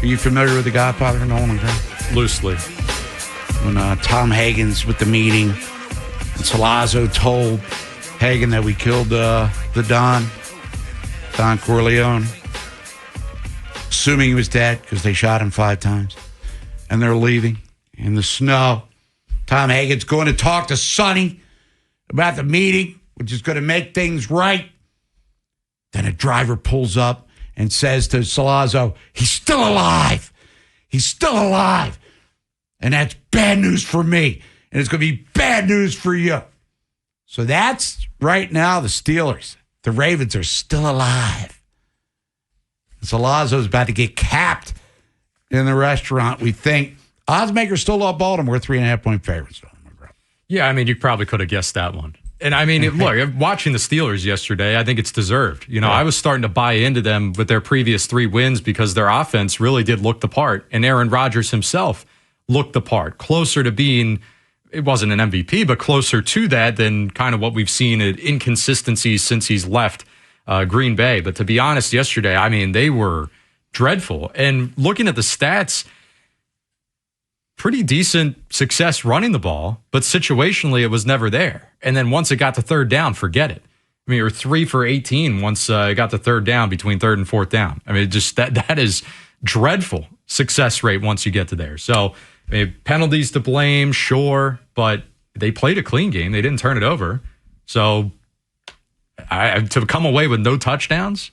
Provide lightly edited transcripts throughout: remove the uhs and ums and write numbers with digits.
Are you familiar with the Godfather, Nolan? Loosely. When Tom Hagen's with the meeting, and Salazzo told Hagen that we killed the Don Corleone, assuming he was dead because they shot him 5 times, and they're leaving in the snow. Tom Hagen's going to talk to Sonny about the meeting, which is going to make things right. Then a driver pulls up and says to Salazzo, he's still alive. He's still alive. And that's bad news for me. And it's going to be bad news for you. So that's right now the Steelers. The Ravens are still alive. And Salazzo's about to get capped in the restaurant, we think. Oddsmakers still love Baltimore, 3.5-point favorites. Yeah, I mean, you probably could have guessed that one. And I mean, look, watching the Steelers yesterday, I think it's deserved. You know, I was starting to buy into them with their previous 3 wins because their offense really did look the part. And Aaron Rodgers himself looked the part, closer to being, it wasn't an MVP, but closer to that than kind of what we've seen in inconsistencies since he's left Green Bay. But to be honest, yesterday, I mean, they were dreadful. And looking at the stats, pretty decent success running the ball, but situationally it was never there. And then once it got to third down, forget it. I mean, you're 3 for 18 once it got to third down between third and fourth down. I mean, just that is dreadful success rate once you get to there. So I mean, penalties to blame, sure, but they played a clean game. They didn't turn it over. So to come away with no touchdowns,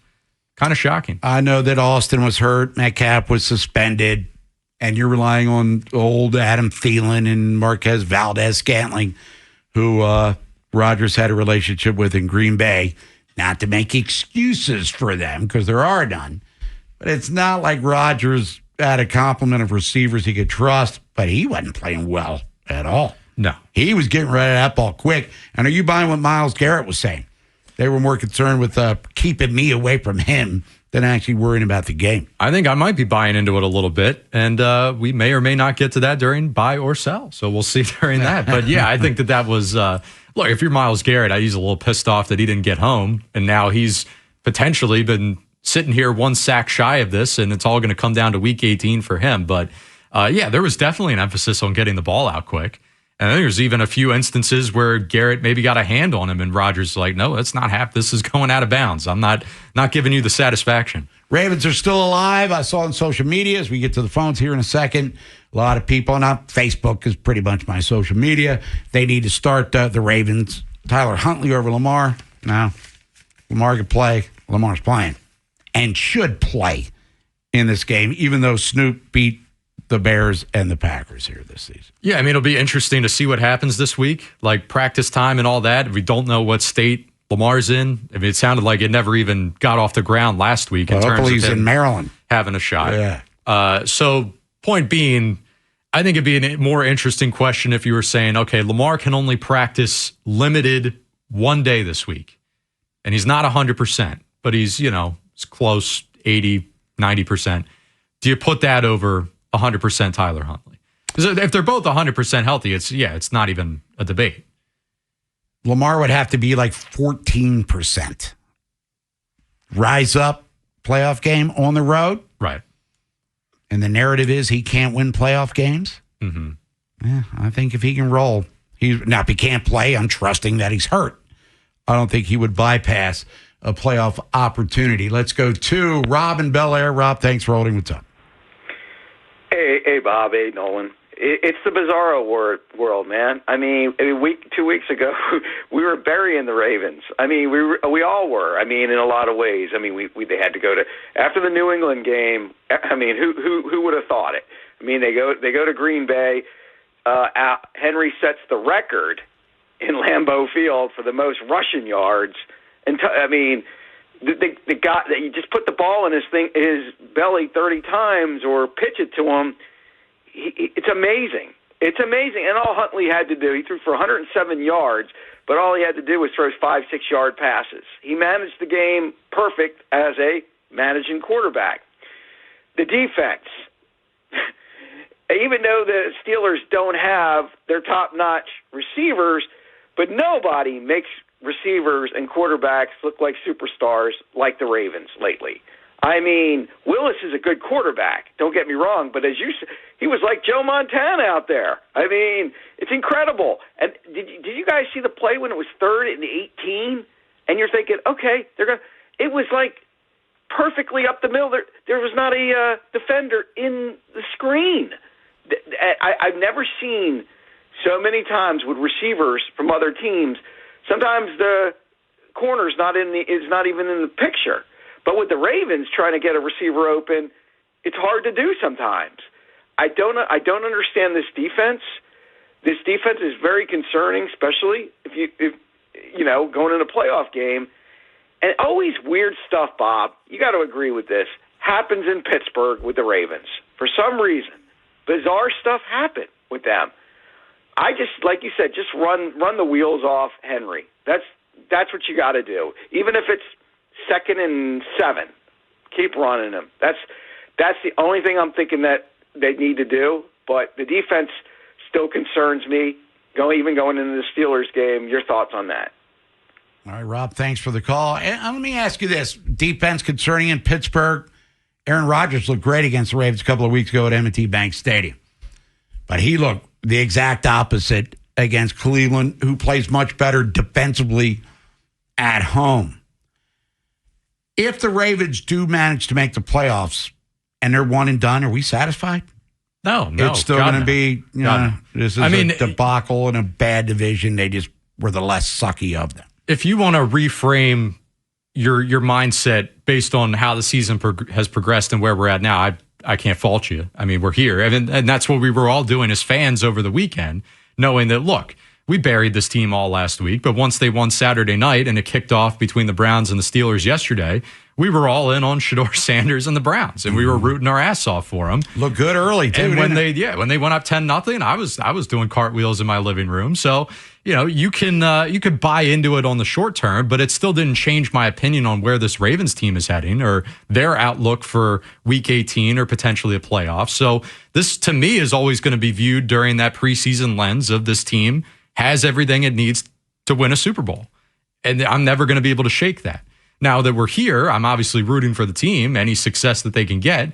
kind of shocking. I know that Austin was hurt. Metcalf was suspended. And you're relying on old Adam Thielen and Marquez Valdez-Scantling, who Rodgers had a relationship with in Green Bay. Not to make excuses for them, because there are none. But it's not like Rodgers had a complement of receivers he could trust, but he wasn't playing well at all. No. He was getting rid of that ball quick. And are you buying what Myles Garrett was saying? They were more concerned with keeping me away from him than actually worrying about the game. I think I might be buying into it a little bit, and we may or may not get to that during buy or sell. So we'll see during that. But yeah, I think that was, look, if you're Myles Garrett, he's a little pissed off that he didn't get home, and now he's potentially been sitting here 1 sack shy of this, and it's all going to come down to week 18 for him. But yeah, there was definitely an emphasis on getting the ball out quick. And there's even a few instances where Garrett maybe got a hand on him, and Rodgers is like, no, that's not half. This is going out of bounds. I'm not giving you the satisfaction. Ravens are still alive. I saw on social media as we get to the phones here in a second. A lot of people, not Facebook is pretty much my social media. They need to start the Ravens. Tyler Huntley over Lamar. Now, Lamar could play. Lamar's playing and should play in this game, even though Snoop beat the Bears and the Packers here this season. Yeah, I mean, it'll be interesting to see what happens this week, like practice time and all that. We don't know what state Lamar's in. I mean, it sounded like it never even got off the ground last week in terms of he's him in Maryland having a shot. Yeah. So point being, I think it'd be a more interesting question if you were saying, okay, Lamar can only practice limited 1 day this week. And he's not 100%, but he's, it's close, 80, 90%. Do you put that over 100% Tyler Huntley? Because if they're both 100% healthy, it's not even a debate. Lamar would have to be like 14%. Rise up, playoff game on the road. Right. And the narrative is he can't win playoff games. Mm-hmm. Yeah, I think if he can roll, now if he can't play, I'm trusting that he's hurt. I don't think he would bypass a playoff opportunity. Let's go to Rob in Bel Air. Rob, thanks for holding. What's up? Hey, Bob. Hey, Nolan. It's the bizarro world, man. I mean, 2 weeks ago, we were burying the Ravens. I mean, we all were. I mean, in a lot of ways. I mean, they had to go to after the New England game. I mean, who would have thought it? I mean, they go to Green Bay. Henry sets the record in Lambeau Field for the most rushing yards. And I mean, the guy that you just put the ball in his belly 30 times or pitch it to him. It's amazing. It's amazing. And all Huntley had to do, he threw for 107 yards, but all he had to do was throw 5-6 yard passes. He managed the game perfect as a managing quarterback. The defense, even though the Steelers don't have their top-notch receivers, but nobody makes receivers and quarterbacks look like superstars like the Ravens lately. I mean, Willis is a good quarterback. Don't get me wrong, but as you said, he was like Joe Montana out there. I mean, it's incredible. And did you guys see the play when it was 3rd and 18? And you're thinking, okay, they're going. It was like perfectly up the middle. There was not a defender in the screen. I've never seen so many times with receivers from other teams. Sometimes the corner's not even in the picture. But with the Ravens trying to get a receiver open, it's hard to do sometimes. I don't understand this defense. This defense is very concerning, especially if you know, going in a playoff game. And always weird stuff, Bob, you got to agree with this, happens in Pittsburgh with the Ravens. For some reason, bizarre stuff happened with them. I just, like you said, just run the wheels off Henry. That's what you got to do. Even if it's 2nd and 7, keep running him. That's the only thing I'm thinking that they need to do. But the defense still concerns me. Even going into the Steelers game, your thoughts on that? All right, Rob, thanks for the call. And let me ask you this. Defense concerning in Pittsburgh. Aaron Rodgers looked great against the Ravens a couple of weeks ago at M&T Bank Stadium. But he looked the exact opposite against Cleveland, who plays much better defensively at home. If the Ravens do manage to make the playoffs and they're one and done, are we satisfied? No. It's still going to be, this is a debacle in a bad division. They just were the less sucky of them. If you want to reframe your mindset based on how the season has progressed and where we're at now, I can't fault you. I mean, we're here. And that's what we were all doing as fans over the weekend, knowing that, look, we buried this team all last week, but once they won Saturday night and it kicked off between the Browns and the Steelers yesterday, we were all in on Shedeur Sanders and the Browns, and we were rooting our ass off for them. Look good early, too. And when they went up 10-0, I was doing cartwheels in my living room. So, you know, you could buy into it on the short term, but it still didn't change my opinion on where this Ravens team is heading or their outlook for Week 18 or potentially a playoff. So this, to me, is always going to be viewed during that preseason lens of this team has everything it needs to win a Super Bowl. And I'm never going to be able to shake that. Now that we're here, I'm obviously rooting for the team, any success that they can get,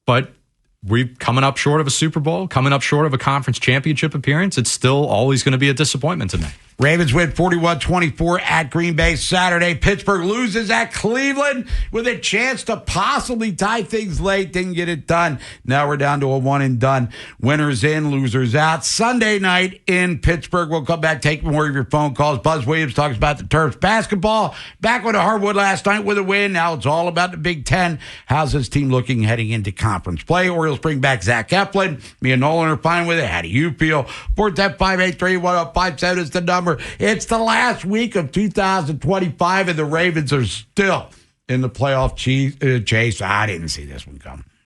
but we're coming up short of a Super Bowl, coming up short of a conference championship appearance. It's still always going to be a disappointment to me. Ravens win 41-24 at Green Bay Saturday. Pittsburgh loses at Cleveland with a chance to possibly tie things late. Didn't get it done. Now we're down to a one and done. Winners in, losers out. Sunday night in Pittsburgh. We'll come back, take more of your phone calls. Buzz Williams talks about the Terps basketball. Back on the hardwood last night with a win. Now it's all about the Big Ten. How's this team looking heading into conference play? Orioles bring back Zach Eflin. Me and Nolan are fine with it. How do you feel? 410-583-1057 is the number. It's the last week of 2025, and the Ravens are still in the playoff chase. I didn't see this one coming.